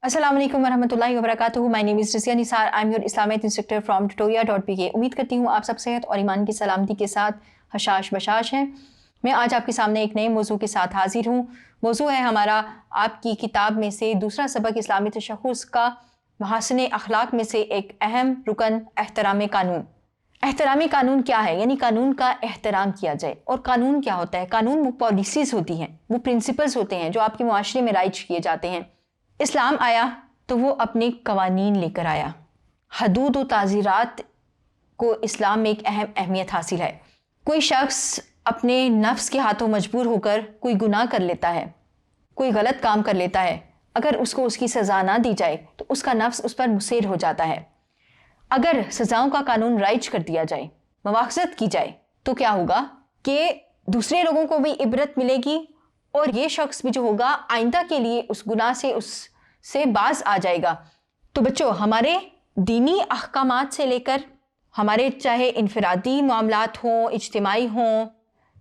अस्सलाम वालेकुम वरहमतुल्लाहि वबरकातुहू। My name is Razia Nisar. I am your Islamic instructor from tutoria.pk। उम्मीद करती हूँ आप सब सेहत और ईमान की सलामती के साथ हशाश बशाश हैं। मैं आज आपके सामने एक नए मौजू के साथ हाजिर हूँ। मौजू है हमारा आपकी किताब में से दूसरा सबक इस्लामी तशख़्ख़ुस का महासने अखलाक में से एक अहम रुकन एहतराम कानून। एहतराम कानून क्या है? यानी कानून का एहतराम किया जाए। और कानून क्या होता है? कानून वो पॉलिसीज़ होती हैं, वो प्रिंसिपल्स होते हैं जो आपके मुआशरे में राइज किए जाते हैं। इस्लाम आया तो वो अपने कवानीन लेकर आया। हदूद व ताज़ीरात को इस्लाम में एक अहम अहमियत हासिल है। कोई शख्स अपने नफ्स के हाथों मजबूर होकर कोई गुनाह कर लेता है, कोई गलत काम कर लेता है, अगर उसको उसकी सज़ा ना दी जाए तो उसका नफ्स उस पर मुसैर हो जाता है। अगर सज़ाओं का कानून राइज कर दिया जाए, मवाख़ज़त की जाए, तो क्या होगा कि दूसरे लोगों को भी इबरत मिलेगी और ये शख्स भी जो होगा आइंदा के लिए उस गुनाह से उससे बाज आ जाएगा। तो बच्चों, हमारे दीनी अहकामात से लेकर हमारे चाहे इनफरादी मामलात हों, इज्तिमाई हों,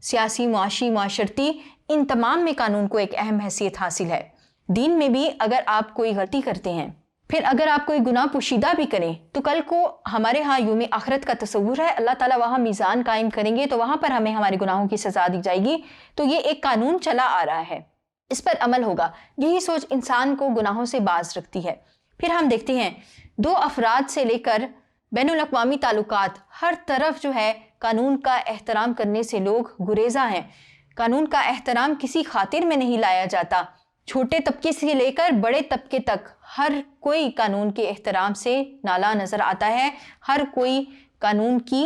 सियासी, मुआशी, मुआशरती, इन तमाम में कानून को एक अहम हैसियत हासिल है। दीन में भी अगर आप कोई गलती करते हैं, फिर अगर आप कोई गुनाह पोशीदा भी करें, तो कल को हमारे यहाँ यौम आखिरत का तस्वुर है, अल्लाह ताला वहाँ मीज़ान कायम करेंगे तो वहाँ पर हमें हमारे गुनाहों की सज़ा दी जाएगी। तो ये एक कानून चला आ रहा है, इस पर अमल होगा। यही सोच इंसान को गुनाहों से बाज रखती है। फिर हम देखते हैं दो अफराद से लेकर बैनुल अक़वामी ताल्लुकात, हर तरफ जो है कानून का एहतराम करने से लोग गुरेज़ा हैं। कानून का एहतराम किसी खातिर में नहीं लाया जाता। छोटे तबके से लेकर बड़े तबके तक हर कोई कानून के एहतराम से नाला नज़र आता है, हर कोई कानून की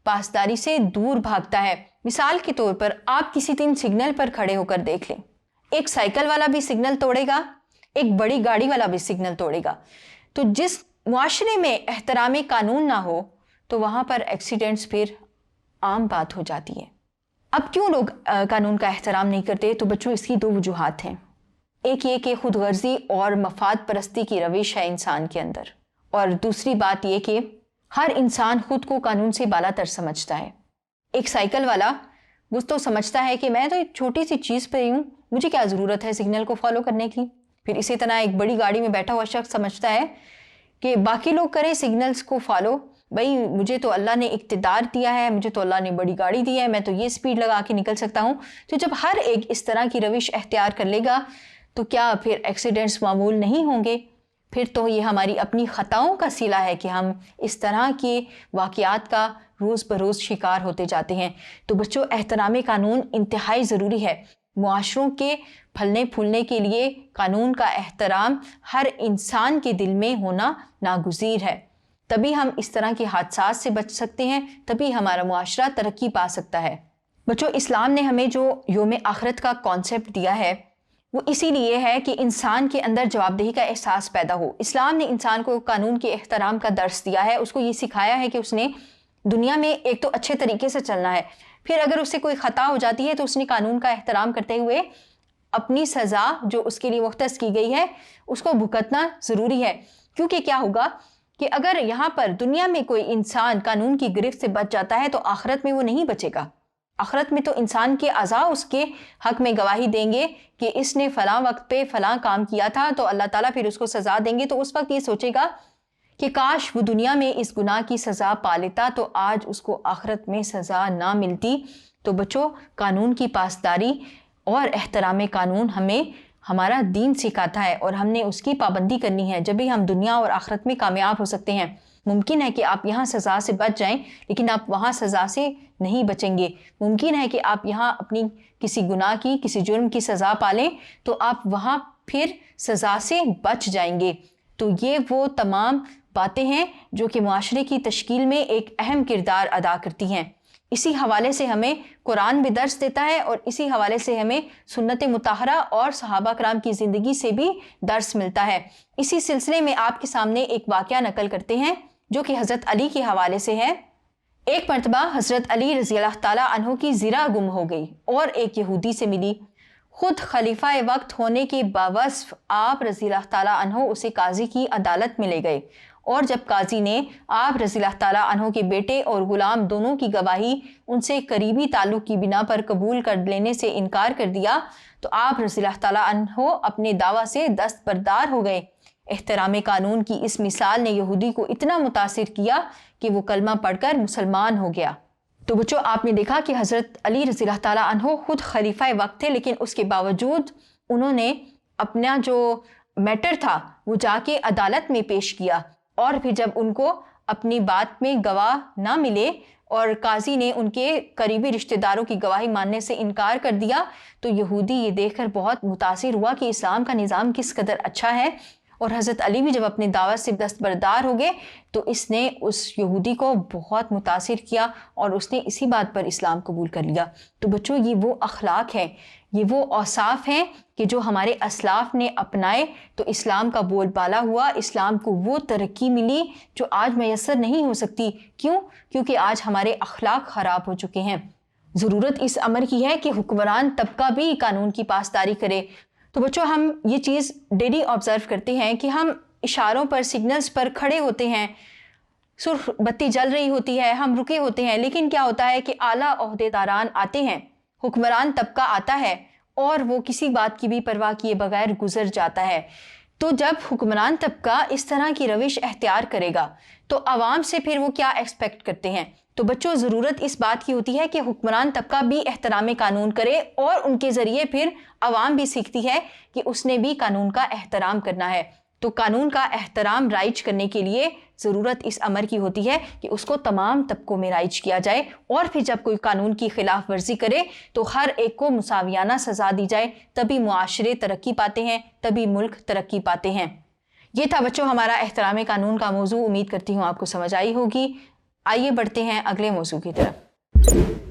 पासदारी से दूर भागता है। मिसाल के तौर पर आप किसी दिन सिग्नल पर खड़े होकर देख लें, एक साइकिल वाला भी सिग्नल तोड़ेगा, एक बड़ी गाड़ी वाला भी सिग्नल तोड़ेगा। तो जिस मुआशरे में एहतराम कानून ना हो तो वहाँ पर एक्सीडेंट्स फिर आम बात हो जाती है। अब क्यों लोग कानून का एहतराम नहीं करते? तो बच्चों, इसकी दो वजूहात हैं। एक ये कि खुद गर्जी और मफाद परस्ती की रविश है इंसान के अंदर, और दूसरी बात ये कि हर इंसान खुद को कानून से बालातर समझता है। एक साइकिल वाला वो तो समझता है कि मैं तो एक छोटी सी चीज़ पर ही हूँ, मुझे क्या ज़रूरत है सिग्नल को फॉलो करने की। फिर इसी तरह एक बड़ी गाड़ी में बैठा हुआ शख्स समझता है कि बाकी लोग करें सिग्नल्स को फॉलो, भाई मुझे तो अल्लाह ने इक़्तिदार दिया है, मुझे तो अल्लाह ने बड़ी गाड़ी दी है, मैं तो ये स्पीड लगा के निकल सकता हूँ। तो जब हर एक इस तरह की रविश अख्तियार कर लेगा तो क्या फिर एक्सीडेंट्स मामूल नहीं होंगे? फिर तो ये हमारी अपनी ख़ताओं का सिला है कि हम इस तरह के वाक़यात का रोज़ बरोज़ शिकार होते जाते हैं। तो बच्चों, एहतराम कानून इंतहाई ज़रूरी है। मुआशरों के फलने फूलने के लिए कानून का एहतराम हर इंसान के दिल में होना नागुज़ीर है। तभी हम इस तरह के हादसात से बच सकते हैं, तभी हमारा मुआशरा तरक्की पा सकता है। बच्चों, इस्लाम ने हमें जो यौम आखिरत का कॉन्सेप्ट दिया है वो इसीलिए है कि इंसान के अंदर जवाबदेही का एहसास पैदा हो। इस्लाम ने इंसान को कानून के एहतराम का दर्स दिया है, उसको ये सिखाया है कि उसने दुनिया में एक तो अच्छे तरीके से चलना है, फिर अगर उससे कोई ख़ता हो जाती है तो उसने कानून का एहतराम करते हुए अपनी सज़ा जो उसके लिए मुख्तस की गई है उसको भुगतना ज़रूरी है। क्योंकि क्या होगा कि अगर यहाँ पर दुनिया में कोई इंसान कानून की गिरफ्त से बच जाता है तो आखिरत में वो नहीं बचेगा। आखिरत में तो इंसान के अज़ा उसके हक में गवाही देंगे कि इसने फ़लाँ वक्त पे फ़लाँ काम किया था, तो अल्लाह ताला फिर उसको सज़ा देंगे। तो उस वक्त ये सोचेगा कि काश वो दुनिया में इस गुनाह की सज़ा पा लेता तो आज उसको आखिरत में सज़ा ना मिलती। तो बच्चों, कानून की पासदारी और एहतराम कानून हमें हमारा दीन सिखाता है और हमने उसकी पाबंदी करनी है, जब भी हम दुनिया और आखिरत में कामयाब हो सकते हैं। मुमकिन है कि आप यहाँ सज़ा से बच जाएं, लेकिन आप वहाँ सज़ा से नहीं बचेंगे। मुमकिन है कि आप यहाँ अपनी किसी गुनाह की, किसी जुर्म की सज़ा पालें तो आप वहाँ फिर सज़ा से बच जाएंगे। तो ये वो तमाम बातें हैं जो कि मुआशरे की तश्कील में एक अहम किरदार अदा करती हैं। इसी हवाले से हमें कुरान भी दर्स देता है और इसी हवाले से हमें सुन्नत मुताहरा और सहाबा कराम की ज़िंदगी से भी दर्स मिलता है। इसी सिलसिले में आपके सामने एक वाक़या नकल करते हैं जो कि हज़रत अली के हवाले से है। एक मरतबा हज़रत अली रज़ियल्लाहु ताला अन्हु की ज़िरा गुम हो गई और एक यहूदी से मिली। खुद खलीफा वक्त होने के बावस्फ़ आप रज़ियल्लाहु ताला अन्हु उसे काजी की अदालत में ले गए, और जब काजी ने आप रज़ियल्लाहु ताला अन्हु के बेटे और ग़ुलाम दोनों की गवाही उनसे करीबी ताल्लुक़ की बिना पर कबूल कर लेने से इनकार कर दिया तो आप रज़ियल्लाहु ताला अन्हु अपने दावा से दस्तबरदार हो गए। احترام قانون کی اس مثال نے یہودی کو اتنا متاثر کیا کہ وہ کلمہ پڑھ کر مسلمان ہو گیا۔ تو بچوں، آپ نے دیکھا کہ حضرت علی رضی اللہ تعالیٰ عنہ خود خلیفہ وقت تھے، لیکن اس کے باوجود انہوں نے اپنا جو میٹر تھا وہ جا کے عدالت میں پیش کیا، اور پھر جب ان کو اپنی بات میں گواہ نہ ملے اور قاضی نے ان کے قریبی رشتہ داروں کی گواہی ماننے سے انکار کر دیا، تو یہودی یہ دیکھ کر بہت متاثر ہوا کہ اسلام کا نظام کس قدر اچھا ہے۔ اور حضرت علی بھی جب اپنی دعوت سے دستبردار ہو گئے تو اس نے اس یہودی کو بہت متاثر کیا اور اس نے اسی بات پر اسلام قبول کر لیا۔ تو بچوں، یہ وہ اخلاق ہے، یہ وہ اوصاف ہیں کہ جو ہمارے اسلاف نے اپنائے تو اسلام کا بول بالا ہوا، اسلام کو وہ ترقی ملی جو آج میسر نہیں ہو سکتی۔ کیوں؟ کیونکہ آج ہمارے اخلاق خراب ہو چکے ہیں۔ ضرورت اس امر کی ہے کہ حکمران طبقہ بھی قانون کی پاسداری کرے۔ تو بچوں، ہم یہ چیز ڈیلی آبزرو کرتے ہیں کہ ہم اشاروں پر، سگنلز پر کھڑے ہوتے ہیں، سرخ بتی جل رہی ہوتی ہے، ہم رکے ہوتے ہیں، لیکن کیا ہوتا ہے کہ اعلیٰ عہدیداران آتے ہیں، حکمران طبقہ آتا ہے اور وہ کسی بات کی بھی پرواہ کیے بغیر گزر جاتا ہے۔ تو جب حکمران طبقہ اس طرح کی روش اختیار کرے گا تو عوام سے پھر وہ کیا ایکسپیکٹ کرتے ہیں؟ تو بچوں، ضرورت اس بات کی ہوتی ہے کہ حکمران طبقہ بھی احترام قانون کرے، اور ان کے ذریعے پھر عوام بھی سیکھتی ہے کہ اس نے بھی قانون کا احترام کرنا ہے۔ تو قانون کا احترام رائج کرنے کے لیے ضرورت اس امر کی ہوتی ہے کہ اس کو تمام طبقوں میں رائج کیا جائے، اور پھر جب کوئی قانون کی خلاف ورزی کرے تو ہر ایک کو مساویانہ سزا دی جائے، تبھی معاشرے ترقی پاتے ہیں، تبھی ملک ترقی پاتے ہیں۔ یہ تھا بچوں ہمارا احترام قانون کا موضوع۔ امید کرتی ہوں آپ کو سمجھ آئی ہوگی۔ آئیے بڑھتے ہیں اگلے موضوع کی طرف۔